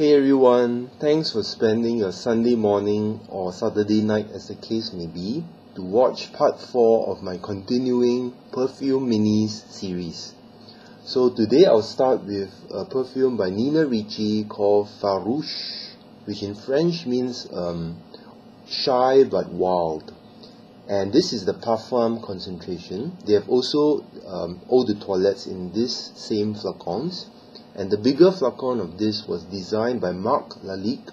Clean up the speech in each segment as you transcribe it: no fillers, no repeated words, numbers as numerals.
Hey everyone, thanks for spending your Sunday morning or Saturday night as the case may be to watch part 4 of my continuing perfume minis series. So today I'll start with a perfume by Nina Ricci called Farouche, which in French means shy but wild. And this is the parfum concentration. They have also eau de toilettes in this same flacons. And the bigger flacon of this was designed by Marc Lalique,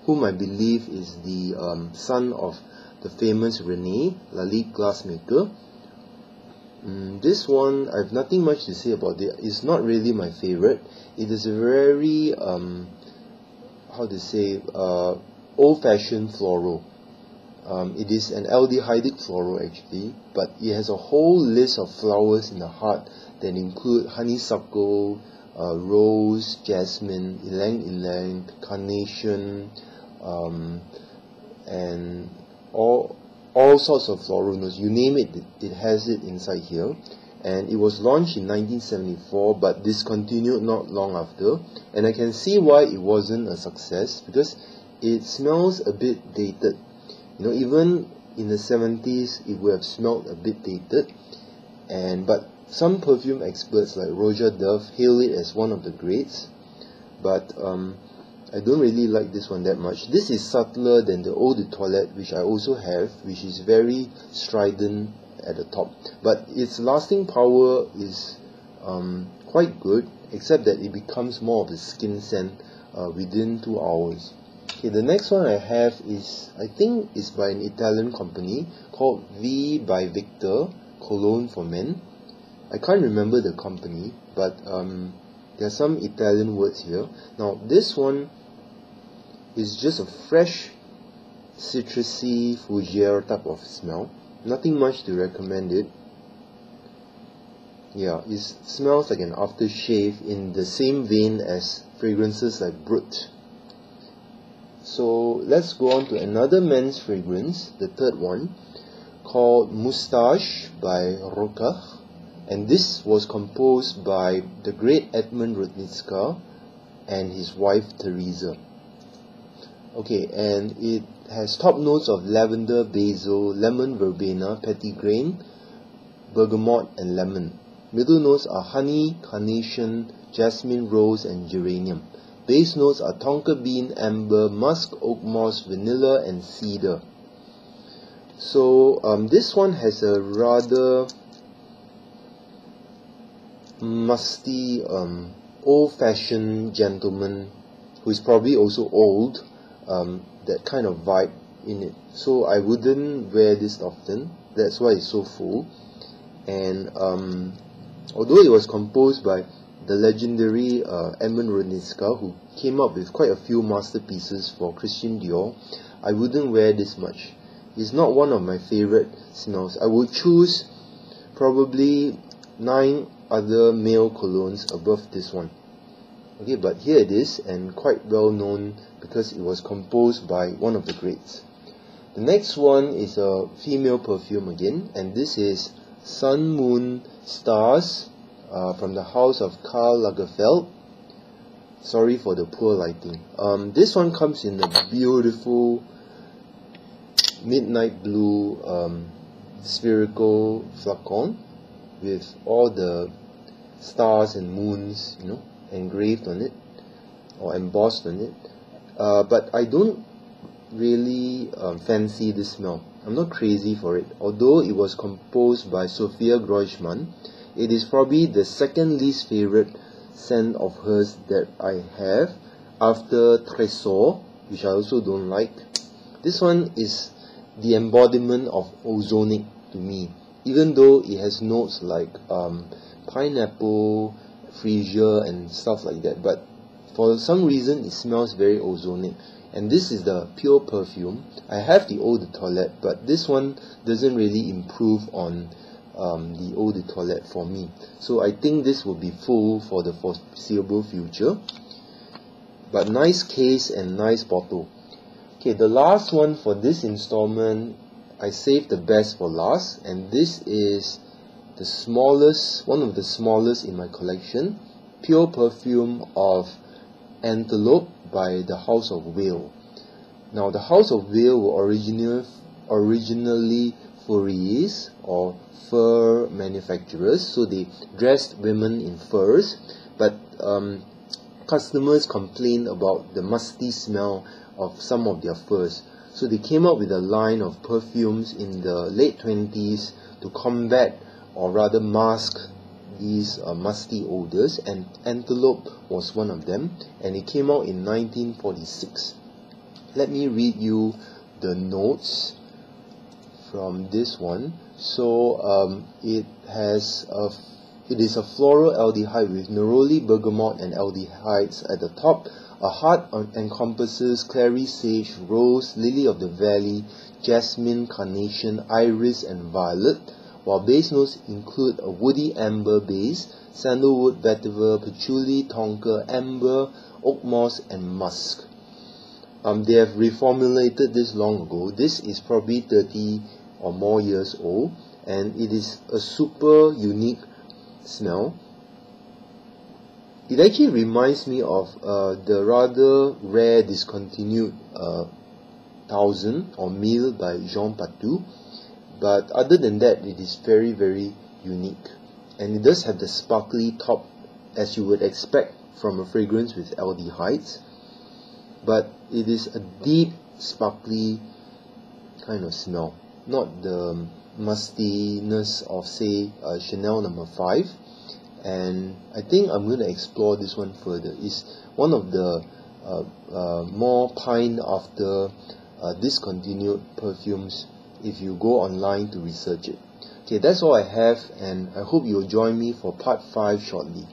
whom I believe is the son of the famous René Lalique glassmaker. This one, I have nothing much to say about it. It's not really my favorite. It is a very, old-fashioned floral. It is an aldehydic floral actually, but it has a whole list of flowers in the heart that include honeysuckle, rose, jasmine, ylang-ylang, carnation, and all sorts of floral notes. You name it, it has it inside here. And it was launched in 1974 but discontinued not long after. And I can see why it wasn't a success, because it smells a bit dated. You know, even in the 70s it would have smelled a bit dated. But some perfume experts like Rochas hail it as one of the greats, but I don't really like this one that much. This is subtler than the eau de toilette, which I also have, which is very strident at the top. But its lasting power is quite good, except that it becomes more of a skin scent within 2 hours. Okay, the next one I have is, I think it's by an Italian company called V by Victor, Cologne for Men. I can't remember the company, but there are some Italian words here. Now this one is just a fresh citrusy fougere type of smell. Nothing much to recommend it. Yeah, it smells like an aftershave in the same vein as fragrances like Brut. So let's go on to another men's fragrance, the third one, called Moustache by Rochas. And this was composed by the great Edmund Rudnitska and his wife Teresa. Okay, and it has top notes of lavender, basil, lemon verbena, petitgrain, bergamot and lemon. Middle notes are honey, carnation, jasmine, rose and geranium. Base notes are tonka bean, amber, musk, oak moss, vanilla and cedar. So this one has a rather musty, old-fashioned gentleman who is probably also old, that kind of vibe in it. So I wouldn't wear this often. That's why it's so full. And although it was composed by the legendary Edmund Rudnitska, who came up with quite a few masterpieces for Christian Dior, I wouldn't wear this much. It's not one of my favorite smells. I would choose probably 9 other male colognes above this one. Okay, but here it is, and quite well known because it was composed by one of the greats. The next one is a female perfume again, and this is Sun, Moon, Stars from the house of Karl Lagerfeld. Sorry for the poor lighting. This one comes in a beautiful midnight blue spherical flacon with all the stars and moons, you know, engraved on it or embossed on it. But I don't really fancy this smell. I'm not crazy for it. Although it was composed by Sophia Groisman, it is probably the second least favorite scent of hers that I have after Tresor, which I also don't like. This one is the embodiment of ozonic to me, even though it has notes like pineapple, freesia and stuff like that, but for some reason it smells very ozonic. And this is the pure perfume. I have the eau de toilette, but this one doesn't really improve on the eau de toilette for me. So I think this will be full for the foreseeable future. But nice case and nice bottle. Okay, the last one for this installment, I saved the best for last, and this is the smallest, one of the smallest in my collection, pure perfume of Antilope by the House of Weil. Now, the House of Weil were originally furriers or fur manufacturers, so they dressed women in furs, but customers complained about the musty smell of some of their furs. So they came up with a line of perfumes in the late 20s to combat or rather mask these musty odors, and Antelope was one of them, and it came out in 1946. Let me read you the notes from this one. So it is a floral aldehyde with neroli, bergamot and aldehydes at the top. A heart encompasses clary sage, rose, lily of the valley, jasmine, carnation, iris and violet, while base notes include a woody amber base, sandalwood, vetiver, patchouli, tonka, amber, oak moss and musk. They have reformulated this long ago. This is probably 30 or more years old, and it is a super unique smell. It actually reminds me of the rather rare discontinued 1000 or 1000 by Jean Patou, but other than that, it is very, very unique, and it does have the sparkly top as you would expect from a fragrance with aldehydes, but it is a deep, sparkly kind of smell, not the mustiness of, say, Chanel No. 5. And I think I'm going to explore this one further. It's one of the more pined after discontinued perfumes if you go online to research it. Okay, that's all I have, and I hope you'll join me for part 5 shortly.